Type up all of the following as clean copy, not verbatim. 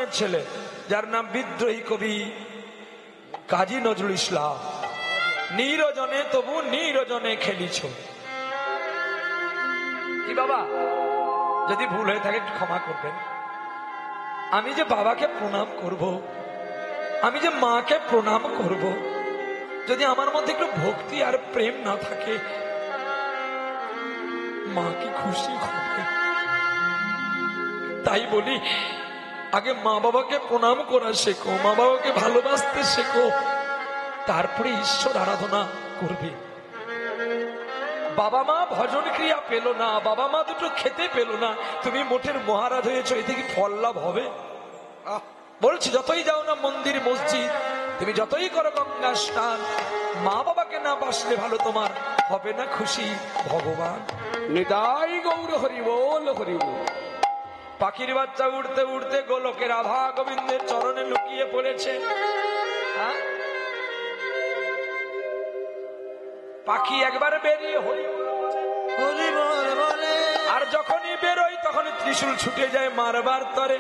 মুসলমানের ছেলে, যার নাম বিদ্রোহী কবি কাজী নজরুল ইসলাম। নিরজনে তবু নিরজনে খেলিছ। কি বাবা, যদি ভুল হয়ে থাকে একটু ক্ষমা করবেন। আমি যে বাবাকে প্রণাম করব, আমি যে মাকে প্রণাম করব, যদি আমার মধ্যে একটু ভক্তি আর প্রেম না থাকে, মা কি খুশি হবে? তাই বলি, আগে মা বাবাকে প্রণাম করা শেখো, মা বাবাকে ভালোবাসতে শেখো, তারপরে ঈশ্বর আরাধনা করবে। বাবা মা ভজন ক্রিয়া পেল না, বাবা মা দুটো খেতে পেল না, তুমি মোটের মহারাজ হয়েছ, এতে কি ফল লাভ হবে? বলছি, যতই যাও না মন্দির মসজিদ, তুমি যতই করো গঙ্গা স্নান, মা বাবাকে না বাসলে ভালো তোমার হবে না খুশি ভগবান। নিতাই গৌর হরি বল, হরি বল। পাখির বাচ্চা উড়তে উড়তে গোলকের রাধা গোবিন্দের চরণে লুকিয়ে পড়েছে। পাখি একবার বেরিয়ে হরি বল বলে, আর যখনই বেরোই তখন ত্রিশূল ছুটে যায় মারবার তরে,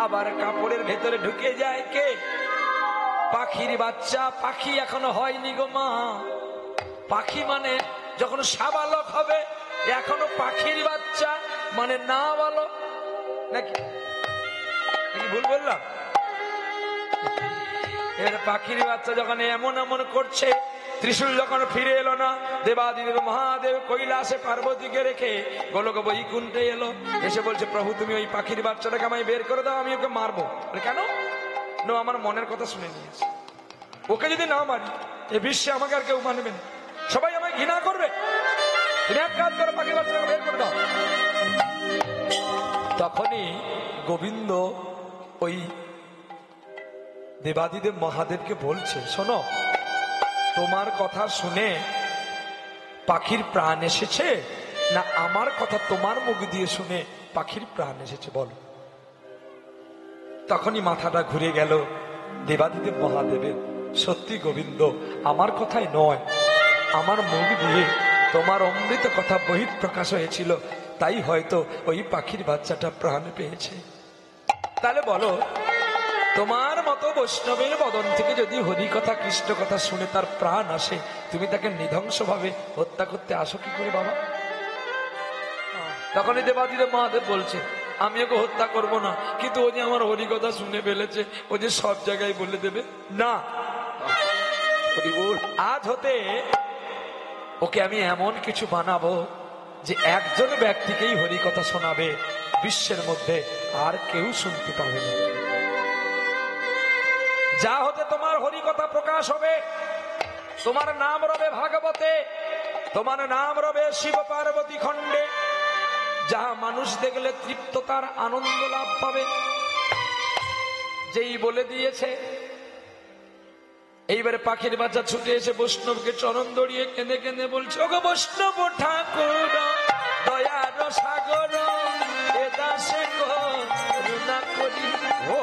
আবার কাপড়ের ভেতরে ঢুকে যায় কে? পাখির বাচ্চা। পাখি এখনো হয়নি গো মা। পাখি মানে যখন সাবালক হবে, এখনো পাখির বাচ্চা, মানে না বলো নাকি? ভুল বললাম? এবার পাখির বাচ্চা যখন এমন এমন করছে, ত্রিশূল যখন ফিরে এলো না, দেবাদিদেব মহাদেব কৈলাসে পার্বতীকে রেখে গোলক বৈকুণ্ঠে এলো, এসে বলছে, প্রভু তুমি ওই পাখির বাচ্চাটাকে আমায় বের করে দাও, আমি ওকে মারবো। কেন? না, আমার মনের কথা শুনে নিয়েছে, ওকে যদি না মারি এ বিশ্বে আমাকে আর কেউ মানবে না, সবাই আমায় ঘৃণা করবে। তুমি এক কাজ করো, পাখির বাচ্চাটাকে বের করে দাও। তখনই গোবিন্দ ওই দেবাদিদেব মহাদেবকে বলছে, শোনো, তোমার কথা শুনে পাখির প্রাণ এসেছে, না আমার কথা তোমার মুখ দিয়ে শুনে পাখির প্রাণ এসেছে, বলো। তখনই মাথাটা ঘুরে গেল দেবাদিদেব মহাদেবের। সত্যি গোবিন্দ, আমার কথাই নয়, আমার মুখ দিয়ে তোমার অমৃত কথা বহিঃপ্রকাশ হয়েছিল, তাই হয়তো ওই পাখির বাচ্চাটা প্রাণ পেয়েছে। তাহলে বলো, তোমার মতো বৈষ্ণবের বদন থেকে যদি হরি কথা কৃষ্ণ কথা শুনে তার প্রাণ আসে, তুমি তাকে নিধ্বংস ভাবে হত্যা করতে আসো কি করে বাবা? তখনই দেবাদিদেব মহাদেব বলছে, আমি ওকে হত্যা করব না, কিন্তু ও যে আমার হরি কথা শুনে ফেলেছে, ও যে সব জায়গায় বলে দেবে না। আজ হতে ওকে আমি এমন কিছু বানাবো যে একজন ব্যক্তিকেই হরি কথা শোনাবে, বিশ্বের মধ্যে আর কেউ শুনতে পাবে না। যা হতে তোমার হরি কথা প্রকাশ হবে, তোমার নাম রবে ভাগবতে, তোমার নাম রবে শিব পার্বতী খণ্ডে, যা মানুষ দেখলে তৃপ্ততার আনন্দ লাভ পাবে। যেই বলে দিয়েছে, এইবারে পাখির বাচ্চা ছুটে এসে বৈষ্ণবকে চরণ ধরিয়ে কেঁদে কেঁদে বলছে, ওগো বৈষ্ণব ঠাকুর দয়ার সাগর, এ দাসে করুণা করি। ও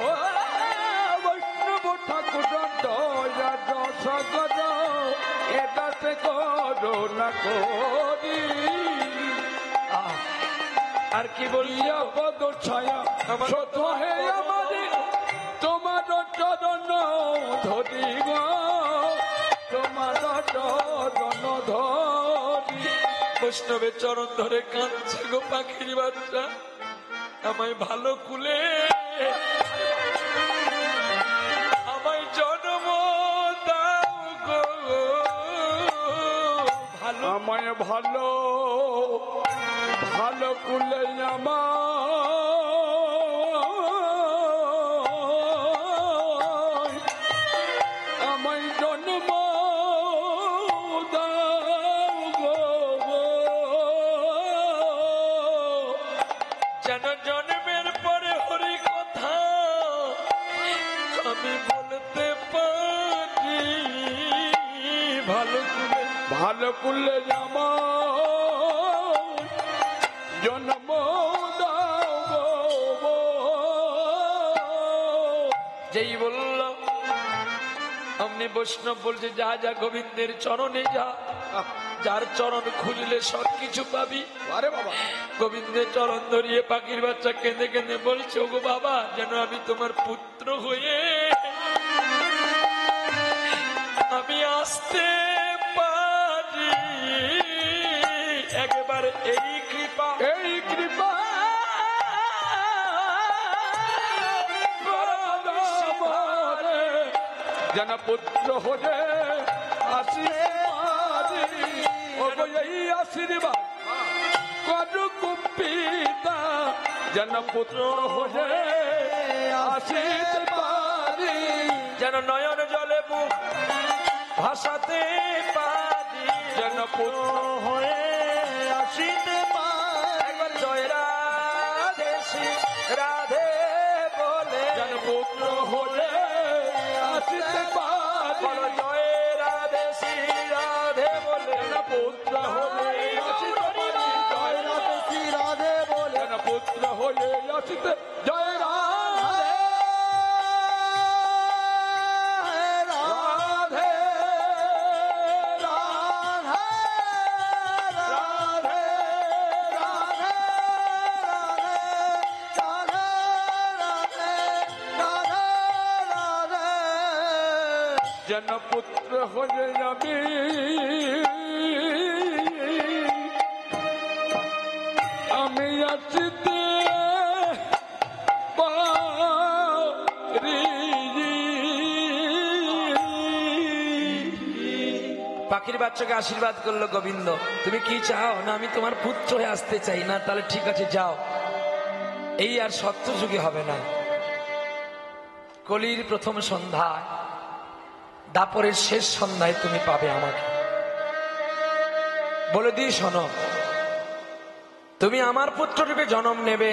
বৈষ্ণব ঠাকুর দয়ার সাগর, এ দাসে করুণা করি। আর কি বলিয়া পদ ছায়া শত হে আমাদের, তোমার চরণ ধরি গো, তোমার চরণ ধরি। বৈষ্ণবের চরণ ধরে কাঁদছে গো পাখির বাচ্চা, আমায় ভালো কুলে আমায় জন্ম দাও গো, ভালো আমায় ভালো ভালো কুলে আমায় জন্ম দাও গো, যেন জন্মের পরে হরি কথা আমি বলতে পারি। ভালো কুলে জন্ম দাও গো। যেই বলল অমনি বৈষ্ণব বলছে, যা যা গোবিন্দের চরণে যা, যার চরণ খুঁজলে সবকিছু পাবি। আরে বাবা, গোবিন্দের চরণ ধরিয়ে পাখির বাচ্চা কেঁদে কেঁদে বলছে, ওগো বাবা, যেন আমি তোমার পুত্র হয়ে আমি আসতে পারি, একবার এই কৃপা এই কৃপা যেন পুত্র হলে আসিতে পারি। ওগো এই আশীর্বাদ করুক পিতা, যেন পুত্র হলে আসিতে পারি, যেন নয়ন জলে মুখ ভাসাতে পারি, যেন পুত্র হয়ে আসিতে পারি। একবার জয় রাধে শ্রী রাধে বলে যেন পুত্র হলে আসিতে পারি, বলো জয় রাধে শ্রী রাধে বলে যেন পুত্র হলে আসিতে পারি, জয় রাধে শ্রী রাধে বলে, যেন পুত্র হলে আসিতে, জয় রাধে রাধে রাধে যেন পুত্র হয়ে যাবি, আমি আসিতে পারি। পাখির বাচ্চাকে আশীর্বাদ করলো গোবিন্দ, তুমি কি চাও? না আমি তোমার পুত্র হয়ে আসতে চাই। না, তাহলে ঠিক আছে, যাও। এই আর সত্য যুগে হবে না। কলির প্রথম সন্ধ্যায়, দাপরের শেষ সন্ধ্যায় তুমি পাবে আমাকে। বলে দিই, শোনো, তুমি আমার পুত্র রূপে জন্ম নেবে,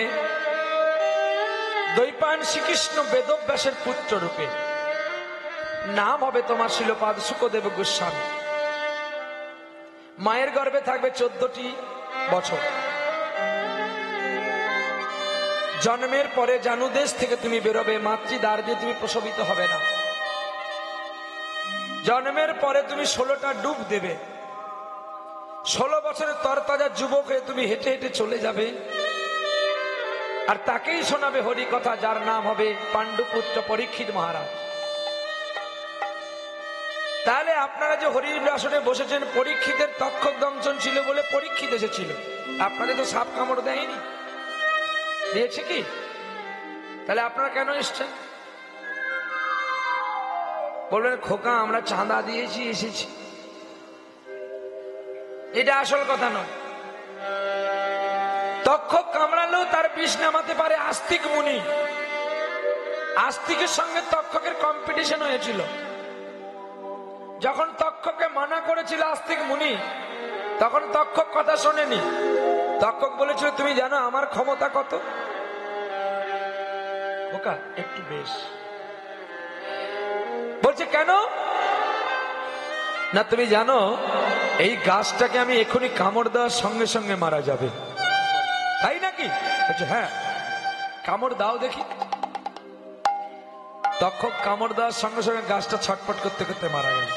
দৈপায়ন শ্রীকৃষ্ণ বেদব্যাসের পুত্র রূপে। নাম হবে তোমার শিলপাদ শুকদেব গোস্বামী। মায়ের গর্ভে থাকবে 14টি বছর। জন্মের পরে জানুদেশ থেকে তুমি বেরোবে, মাতৃদ্বার দিয়ে তুমি প্রসবিত হবে না। জন্মের পরে তুমি 16টা ডুব দেবে। 16 বছরের তরতাজা যুবক হয়ে তুমি হেঁটে হেঁটে চলে যাবে, আর তাকেই শোনাবে হরি কথা, যার নাম হবে পাণ্ডুপুত্র পরীক্ষিত মহারাজ। তাহলে আপনারা যে হরির আসনে বসেছেন, পরীক্ষিতের তক্ষক দংশন ছিল বলে পরীক্ষিত এসেছিল। আপনাদের তো সাপ কামড় দেয়নি, দিয়েছে কি? তাহলে আপনারা কেন এসছেন? বলবেন, খোকা আমরা চাঁদা দিয়েছি এসেছি। এটা আসল কথা নয়। তক্ষক কামড়ালেও তার বিষ নামাতে পারে আস্তিক মুনি। আস্তিকের সঙ্গে তক্ষকের কম্পিটিশন হয়েছিল। যখন তক্ষককে মানা করেছিল আস্তিক মুনি, তখন তক্ষক কথা শোনেনি। তক্ষক বলেছিল, তুমি জানো আমার ক্ষমতা কত? খোকা একটু বেশ। বলছে, কেন? না তুমি জানো এই গাছটাকে আমি এখনই কামড় দেওয়ার সঙ্গে সঙ্গে মারা যাবে। তাই নাকি? বলছে, হ্যাঁ কামড় দাও দেখি। তক্ষক কামড় দেওয়ার সঙ্গে সঙ্গে গাছটা ছটফট করতে করতে মারা গেল।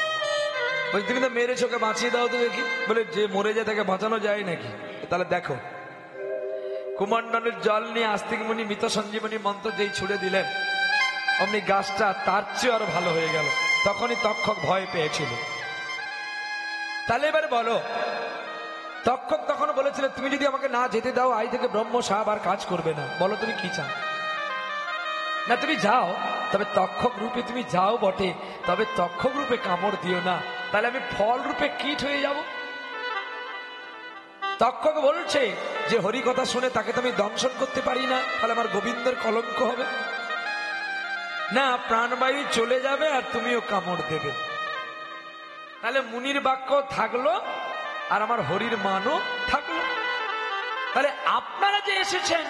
বলছি, তুমি তো মেরে চোখে বাঁচিয়ে দাও তো দেখি। বলে, যে মরে যায় তাকে বাঁচানো যায় নাকি? তাহলে দেখো। কুমণ্ডলের জল নিয়ে আস্তিক মুনি মৃত সঞ্জীবনী মন্ত্র যেই ছুড়ে দিলেন, অমনি গাছটা তার চেয়ে আরো ভালো হয়ে গেল। তখনই তক্ষক ভয় পেয়েছিল। তাহলে এবার বলো, তক্ষক তখন বলেছিল, তুমি যদি আমাকে না যেতে দাও, আজ থেকে ব্রহ্ম সাপ আর কাজ করবে না। বলো তুমি কি চাও? না তুমি যাও, তবে তক্ষক রূপে তুমি যাও বটে, তবে তক্ষক রূপে কামড় দিও না, তাহলে আমি ফল রূপে কীট হয়ে যাব। তক্ষক বলছে যে হরি কথা শুনে তাকে তো আমি দংশন করতে পারি না, তাহলে আমার গোবিন্দের কলঙ্ক হবে না, প্রাণবায়ু চলে যাবে আর তুমিও কামড় দেবে। তাহলে মুনির বাক্য থাকলো আর আমার হরির মানও থাকলো। তাহলে আপনারা যে এসেছেন,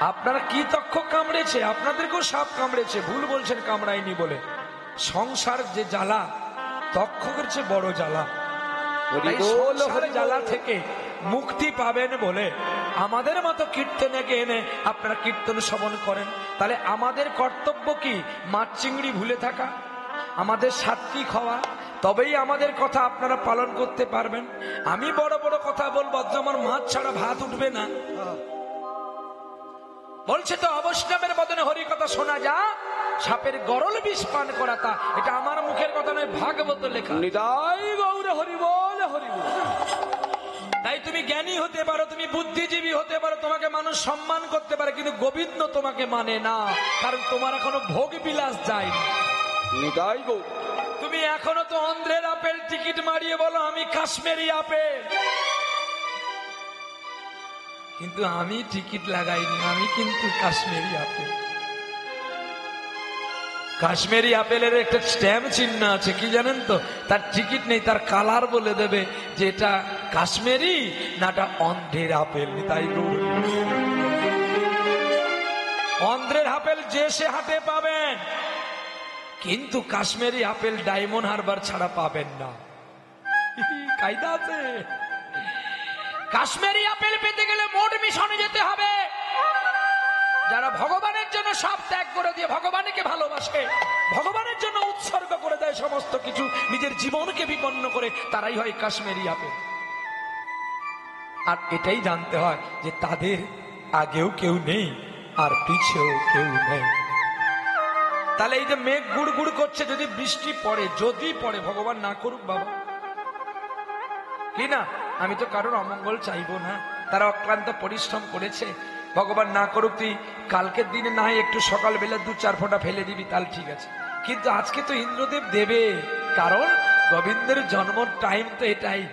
আপনারা কি তক্ষক কামড়েছে? আপনাদেরকেও সাপ কামড়েছে, ভুল বলছেন কামড়ায়নি বলে। সংসার যে জ্বালা, তক্ষকের চেয়ে বড় জ্বালা। সংসার জ্বালা থেকে মুক্তি পাবেন বলে আমাদের মতো কীর্তনেকে এনে আপনারা কীর্তন শ্রবণ করেন। তাহলে আমাদের কর্তব্য কি? মাছ চিংড়ি ভুলে থাকা, আমাদের সাত্বিক হওয়া, তবেই আমাদের কথা আপনারা পালন করতে পারবেন। আমি বড় বড় কথা বলবো, আজ আমার মাছ ছাড়া ভাত উঠবে না। বলছে তো অবৈষ্ণবের বদনে হরি কথা শোনা যা, সাপের গরল বিষ পান করা তা। এটা আমার মুখের কথা নয়, ভাগবত লেখা। নিতাই গৌর হরি বল, হরি বল। তাই তুমি জ্ঞানী হতে পারো, তুমি বুদ্ধিজীবী হতে পারো, তোমাকে মানুষ সম্মান করতে পারে, কিন্তু গোবিন্দ তোমাকে মানে না, কারণ তোমার এখনো ভোগ বিলাস যায়নি। নিতাই গৌর। তুমি এখনো তো অন্ধ্রের আপেল টিকিট মারিয়ে বলো আমি কাশ্মীরি আপেল, কিন্তু আমি টিকিট লাগাইনি, আমি কিন্তু কাশ্মীরি আপেল। কাশ্মীরি আপেলের একটা স্ট্যাম্প চিহ্ন আছে, কি জানেন তো? তার টিকিট নেই, তার কালার বলে দেবে যে এটা কাশ্মীরি না এটা অন্ধ্রের আপেল। তাই অন্ধ্রের আপেল যে সে হাটে পাবেন, কিন্তু কাশ্মীরি আপেল ডায়মন্ড হারবার ছাড়া পাবেন না। কায়দা আছে। কাশ্মীরি আপেল পেতে গেলে মোট মিশনে যেতে হবে। যারা ভগবানের জন্য সব ত্যাগ করে দিয়ে ভগবানকে ভালোবাসে, ভগবানের জন্য উৎসর্গ করে দেয় সমস্ত কিছু, নিজের জীবনকে বিপন্ন করে, তারাই হয় কাশ্মীরি আপেল। আর এটাই জানতে হয় যে তাদের আগেও কেউ নেই আর পিছেও কেউ নেই। তাহলে এই যে মেঘ গুড় গুড় করছে, যদি বৃষ্টি পড়ে, যদি পড়ে, ভগবান না করুক বাবা, কি না? আমি তো কারোর অমঙ্গল চাইবো না, তারা অক্লান্ত পরিশ্রম করেছে, ভগবান না করুক। তুই কালকের দিনে না হয় একটু সকালবেলা 2-4 ফোঁটা ফেলে দিবি, তাহলে ঠিক আছে, কিন্তু আজকে তো ইন্দ্রদেব দেবে, কারণ গোবিন্দের জন্ম টাইম তো এটাই।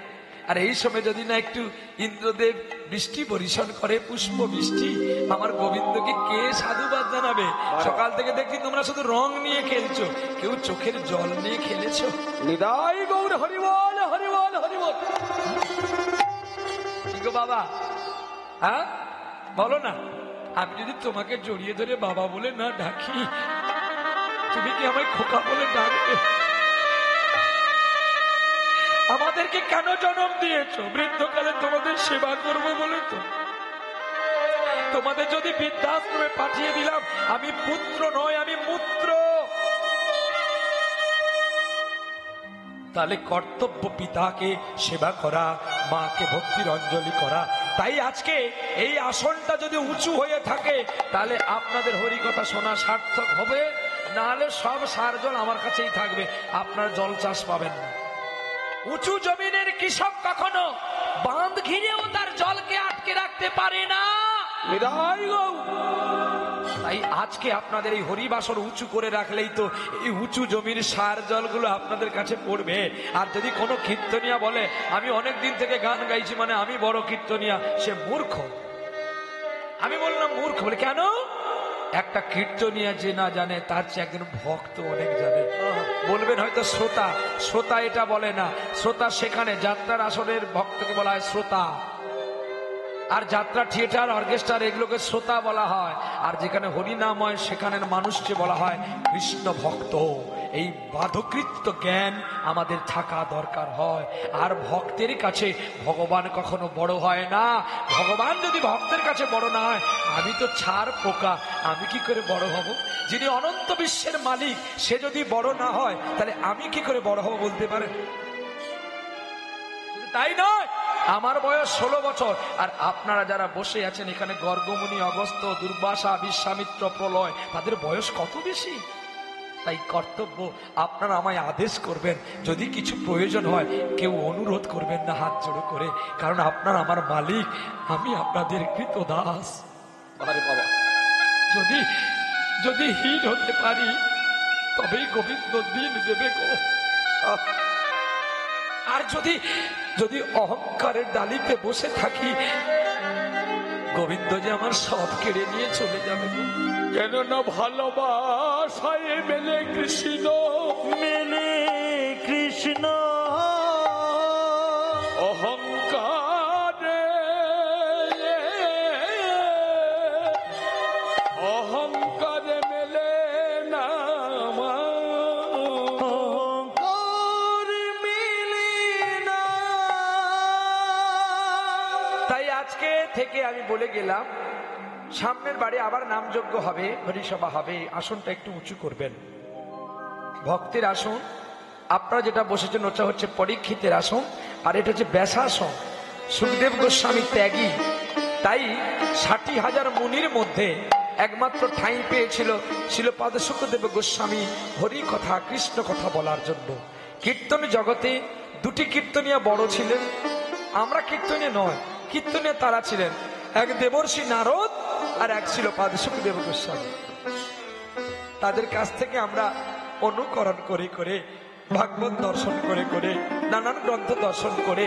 আর এই সময় যদি না একটু ইন্দ্রদেব বৃষ্টি বর্ষণ করে, পুষ্প বৃষ্টি, আমার গোবিন্দকে কে সাধুবাদ জানাবে? সকাল থেকে দেখি তোমরা শুধু রং নিয়ে খেলছো, কেউ চোখের জল নিয়ে খেলেছো? নিতাই গৌর হরি বল, হরি বল, হরি বল। কি গো বাবা, হ্যাঁ বলো না, আমি যদি তোমাকে জড়িয়ে ধরে বাবা বলে না ডাকি, তুমি কি আমায় খোকা বলে ডাকবে? আমাদেরকে কেন জন্ম দিয়েছো? বৃদ্ধকালে তোমাদের সেবা করবো বলে তো। তোমাদের যদি বৃদ্ধাশ্রমে পাঠিয়ে দিলাম, আমি পুত্র নয়, আমি মূত্র, তাহলে কর্তব্য পিতাকে সেবা করা, মাকে ভক্তির অঞ্জলি করা। তাই আজকে এই আসনটা যদি উঁচু হয়ে থাকে, তাহলে আপনাদের হরি কথা শোনা সার্থক হবে, না হলে সব সার জল আমার কাছেই থাকবে, আপনার জল চাষ পাবেন না। উঁচু জমিনের কৃষক কখনো বাঁধ ঘিরেও তার জলকে আটকে রাখতে পারে না। নিতাই গৌর। তাই আজকে আপনাদের এই হরিবাসর উঁচু করে রাখলেই তো এই উঁচু জমির সার জলগুলো আপনাদের কাছে পড়বে। আর যদি কোনো কীর্তনিয়া বলে আমি অনেক দিন থেকে গান গাইছি মানে আমি বড় কীর্তনিয়া, সে মূর্খ। আমি বললাম মূর্খ বলে কেন? একটা কীর্তনিয়া যে না জানে তার চেয়ে একজন ভক্ত অনেক জানে। বলবেন হয়তো শ্রোতা, শ্রোতা এটা বলে না, শ্রোতা সেখানে যাত্রার আসরের ভক্তকে বলা হয় শ্রোতা, আর যাত্রা থিয়েটার অর্কেস্ট্রার এগুলোকে শ্রোতা বলা হয়। আর যেখানে হরিনাম হয় সেখানের মানুষকে বলা হয় কৃষ্ণ ভক্ত। এই বাধকৃত জ্ঞান আমাদের থাকা দরকার হয়। আর ভক্তের কাছে ভগবান কখনো বড় হয় না। ভগবান যদি ভক্তের কাছে বড় না হয়, আমি তো ছাড় পোকা, আমি কি করে বড় হব? যিনি অনন্ত বিশ্বের মালিক সে যদি বড় না হয়, তাহলে আমি কি করে বড় হব বলতে পারেন? তাই নয়, আমার বয়স 16 বছর, আর আপনারা যারা বসে আছেন এখানে, গর্গমুনি, অগস্ত্য, দুর্বাসা, বিশ্বামিত্র, প্রলয়, তাদের বয়স কত বেশি। তাই কর্তব্য আপনারা আমায় আদেশ করবেন, যদি কিছু প্রয়োজন হয় কেউ অনুরোধ করবেন না হাত জোড়ো করে, কারণ আপনার আমার মালিক, আমি আপনাদের কৃতদাস। আরে বাবা, যদি যদি হীন হতে পারি তবেই গোবিন্দ দিন দেবে গো। আর যদি যদি অহংকারের ডালিতে বসে থাকি, গোবিন্দ যে আমার সব কেড়ে নিয়ে চলে যাবে। কেন না ভালোবাসায় মেলে কৃষ্ণ, মেলে কৃষ্ণ, অহংকারে অহংকারে মেলে না, অহংকার মেলে না। তাই আজকে থেকে আমি বলে গেলাম, সামনের বাড়ি আবার নামযজ্ঞ হবে, হরিসভা হবে, আসনটা একটু উঁচু করবেন। ভক্তের আসন আপনারা যেটা বসেছেন ওটা হচ্ছে পরীক্ষিতের আসন, আর এটা হচ্ছে ব্যাসাসন। সুখদেব গোস্বামী ত্যাগী, তাই 60,000 মুনির মধ্যে একমাত্র ঠাঁই পেয়েছিল শিলপাদ সুখদেব গোস্বামী হরি কথা কৃষ্ণ কথা বলার জন্য। কীর্তন জগতে দুটি কীর্তনিয়া বড় ছিলেন, আমরা কীর্তনীয় নয়, কীর্তনীয় তারা ছিলেন, এক দেবর্ষি নারদ আর এক শিলপাদ সুখদেব গোস্বামী। তাদের কাছ থেকে আমরা অনুকরণ করে করে ভাগবত দর্শন করে করে নানান গ্রন্থ দর্শন করে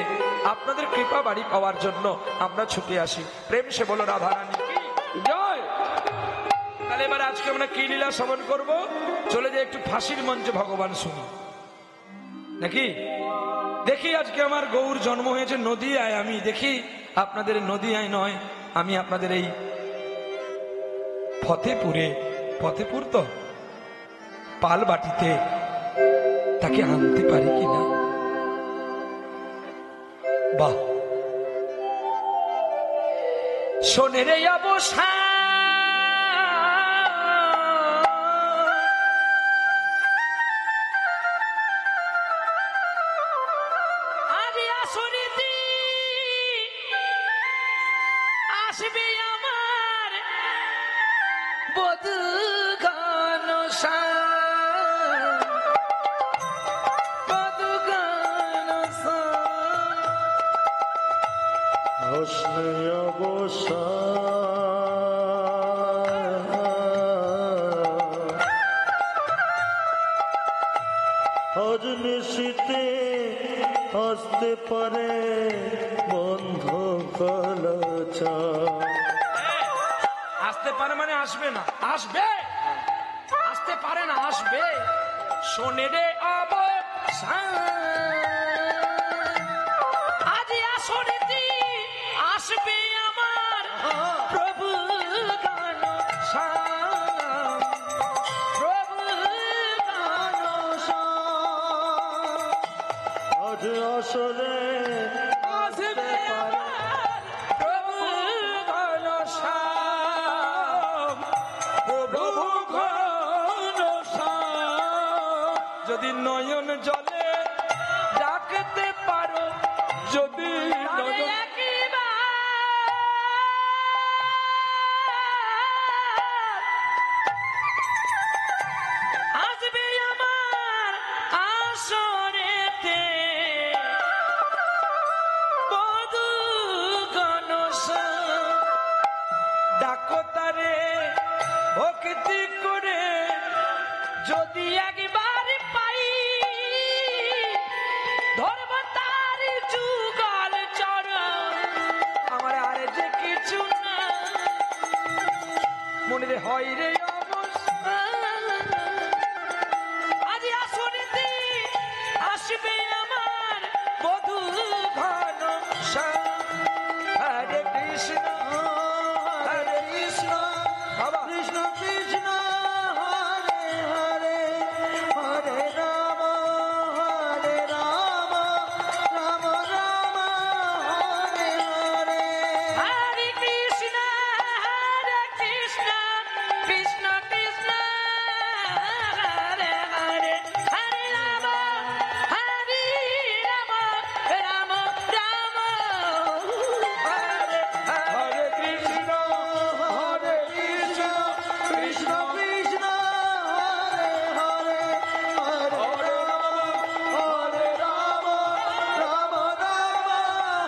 আপনাদের কৃপা বাড়ি পাওয়ার জন্য আমরা ছুটে আসি। প্রেম সে বলো রাধারানী কি জয়। তাহলে এবার আজকে আমরা কি লীলা শ্রবণ করব? চলে যাই একটু ফাঁসির মঞ্চে ভগবান শুনি নাকি। দেখি আজকে আমার গৌর জন্ম হয়েছে নদিয়ায়, আমি দেখি আপনাদের নদিয়ায় নয়, আমি আপনাদের এই ফতেপুরে, ফতেপুর তো পালবাটিতে তাকে আনতে পারি কিনা। বাহ, শোনে রে অবসা আসবে আমার বধূ ঘনশ্যাম। আজ নিশীতে আসতে পারে বন্ধ কলচা। আসতে পারে মানে আসবে না, আসবে, আসতে পারে না, আসবে। শোনে রে অবসান আজ আসরিতে আসবে আমার প্রভু ঘনশ্যাম, প্রভু ঘনশ্যাম। আজ আসলে আসবে আমার প্রভু ঘনশ্যাম, প্রভু ঘনশ্যাম। যদি নয়ন জলে ডাকতে পারো, যদি নয়ন আসবে আমার আসরেতে বধূ ঘনশ্যাম। ডাকো তারে ভক্তি করে, যদি একবার পাই ধরব তার যুগল চরণ। আমার আর যে কিছু না মনে রে হয় রে অবসান। আজ আসরিতে আসবে আমার বধূ ঘনশ্যাম। হরে কৃষ্ণ হরে কৃষ্ণ, বাবা কৃষ্ণ কৃষ্ণ হরে হরে, হরে রাম হরে রাম, রাম রাম হরে হরে। হরে কৃষ্ণ কৃষ্ণ কৃষ্ণ হরে হরে, হরে রাম রাম রাম হরে হরে। কৃষ্ণ হরে কৃষ্ণ কৃষ্ণ কৃষ্ণ হরে হরে, হরে রাম রাম রাম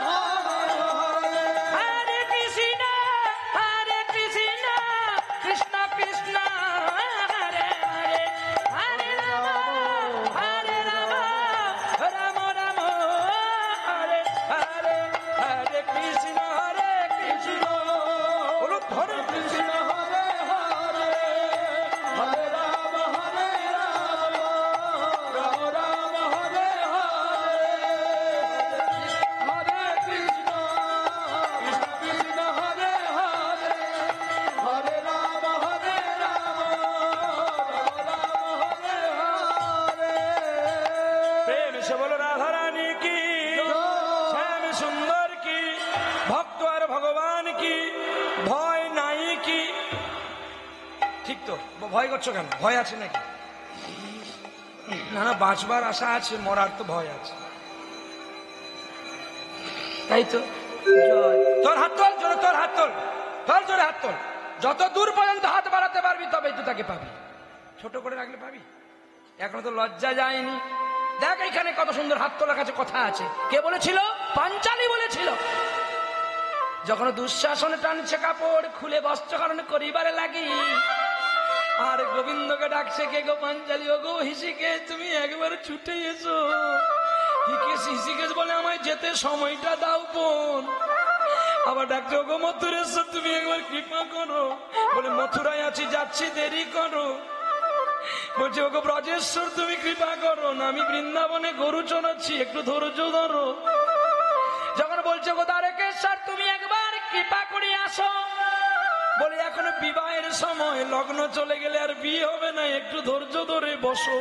হরে হরে। হরে কৃষ্ণ কৃষ্ণ কৃষ্ণ হরে হরে, হরে রাম রাম রাম হরে হরে। হরে কৃষ্ণ কৃষ্ণ, বলো হরে কৃষ্ণ হরে হরে, হরে রাম হরে রাম, রাম রাম হরে হরে। হরে কৃষ্ণ কৃষ্ণ কৃষ্ণ হরে হরে, হরে রাম হরে রাম, রাম রাম হরে হরে। প্রেম সে বলো রাধারানী কি, শ্যাম সুন্দর কি, ভক্ত আর ভগবান কি, ভয় নাই কি। ঠিক তো, ভয় করছো কেন? ভয় আছে নাকি? না না, বাঁচবার আশা আছে, মরার তো ভয় আছে। তাই তো, তোর হাত তোল জোরে, তোর হাত তোল, তোর জোরে হাত তোল। যত দূর পর্যন্ত হাত বাড়াতে পারবি তবেই তো তাকে পাবি, ছোট করে রাখলে পাবি। এখনো তো লজ্জা যায়নি। দেখ এখানে কত সুন্দর হাত তোলার কাছে কথা আছে। কে বলেছিল? পাঞ্চালী বলেছিল। যখন দুঃশাসনে টানছে কাপড় খুলে বস্ত্রহরণ করিবারে লাগি, আর গোবিন্দকে ডাকছে, কে গো পাঞ্চালী? ও গো হিসিকে, তুমি একবার ছুটে এসো। হিসিকেশ বলে, আমায় যেতে সময়টা দাও বোন। আবার ডাকছে, ও গো মথুরেশ্বর, তুমি একবার কৃপা করো। বলে, মথুরায় আছি, যাচ্ছি, দেরি করো। বলছে, ও গো ব্রজেশ্বর, তুমি কৃপা করো না, আমি বৃন্দাবনে গরু চড়াচ্ছি, একটু ধৈর্য ধরো। যখন বলছে, গো দ্বারকেশ্বর, তুমি একবার কৃপা করে আসো। বলে, এখনো বিবাহের সময়, লগ্ন চলে গেলে আর বিয়ে হবে না, একটু ধৈর্য ধরে বসো।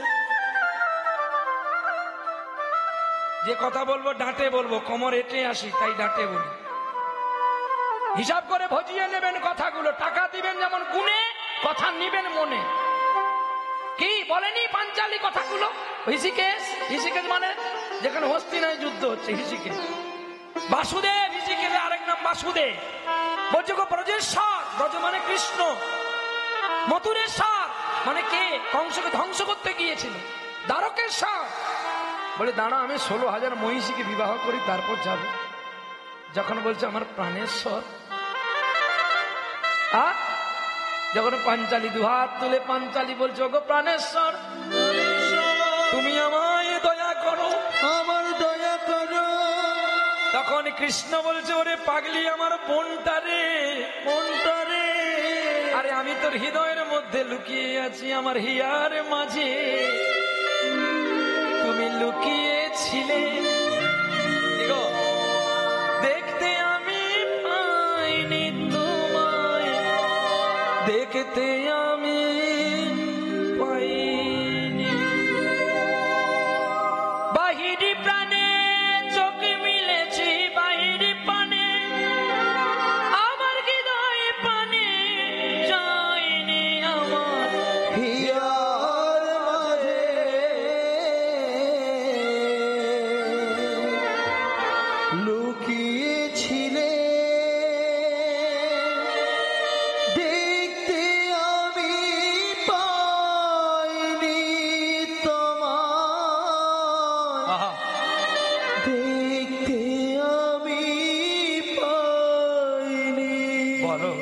যে কথা বলবো ডাঁটে বলবো, কোমর এঁটে আসি, তাই ডাঁটে বলি। হিসাব করে ভজিয়ে নেবেন কথাগুলো, টাকা দিবেন যেমন গুণে, কথা নিবেন মনে। কি বলেনি পাঞ্চালী কথাগুলো? হিসিকেশ, হিসিকেশ মানে যেখানে হস্তিনায় যুদ্ধ হচ্ছে, হিসিকেশ। বাসুদেব, হিসিকেশের আরেক নাম বাসুদেব। বলছে, গো ব্রজেশ্বর, ব্রজ মানে কৃষ্ণ। মথুরেশ্বর মানে কে? কংসকে ধ্বংস করতে গিয়েছিল। দ্বারকেশ্বর বলে, দাঁড়া, আমি 16,000 মহিষীকে বিবাহ করি, তারপর যাব। যখন বলছে, আমার প্রাণেশ্বর। যখন পাঞ্চালী দুহাত তুলে পাঞ্চালী বলছে, ওগো প্রাণেশ্বর, তুমি আমায় দয়া করো, আমার দয়া করো। তখন কৃষ্ণ বলছে, ওরে পাগলি, আমার বোনটা রে, বোনটা রে। আরে আমি তোর হৃদয়ের মধ্যে লুকিয়ে আছি, আমার হিয়ার মাঝে তুমি লুকিয়েছিলে। দেখতে আমি পাইনি তোমায়, দেখতে আমি পাইনি। বাহিরি প্রাণে চোখ মিলেছি, বাহিরি পানে আমার হৃদয় পানে যায়নি, আমার হিয়ার মাঝে লুকিয়েছিলে। দেখতে আমি পাইনি তোমায়, দেখতে আমি পাইনি। বলো,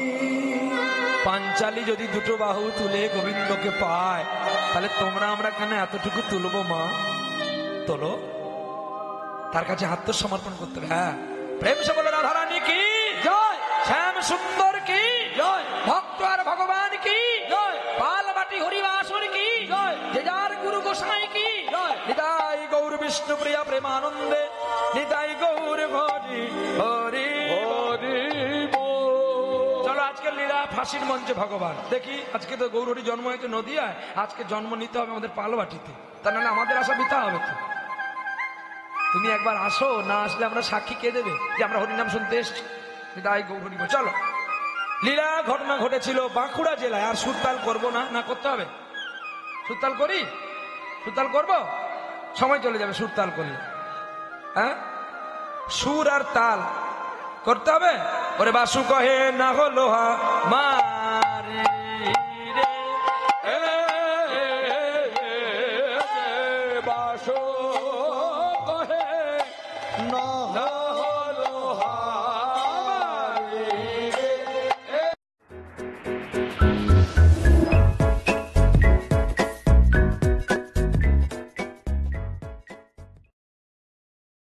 পাঞ্চালী যদি দুটো বাহু তুলে গোবিন্দকে পায়, তাহলে তোমরা আমরা কেন এতটুকু তুলবো? মা, তোলো, তার কাছে হাত সমর্পণ করতে হবে। হ্যাঁ, প্রেম সে বলে, রাধারানী কি জয়, শ্যাম সুন্দর কি জয়, ভক্ত আর ভগবান কি জয়, পাল বাটি হরিবাসর কি জয়, যে যার গুরু গোসাই কি জয়। নিতাই গৌর বিষ্ণু প্রিয়া প্রেমানন্দে, নিতাই গৌর হরি হরি হরি। চলো আজকে লীলা ফাঁসির মঞ্চে ভগবান দেখি। আজকে তো গৌরহরি জন্ম হয়েছে নদিয়ায়, আজকে জন্ম নিতে হবে আমাদের পালবাটিতে, তা নাহলে আমাদের আশা বৃথা হবে তো। তুমি একবার আসো, না আসলে আমরা সাক্ষী কে দেবে যে আমরা হরিনাম শুনতে এসছি? নিতাই গৌরহরি। চলো, লীলা ঘটনা ঘটেছিল বাঁকুড়া জেলায়। আর সুরতাল করবো না, না করতে হবে? সুরতাল করি, সুরতাল করবো, সময় চলে যাবে সুরতাল করলে। হ্যাঁ, সুর আর তাল করতে হবে। ওরে বাসু কহে না হলো হা মারে রে, বাসো কহে না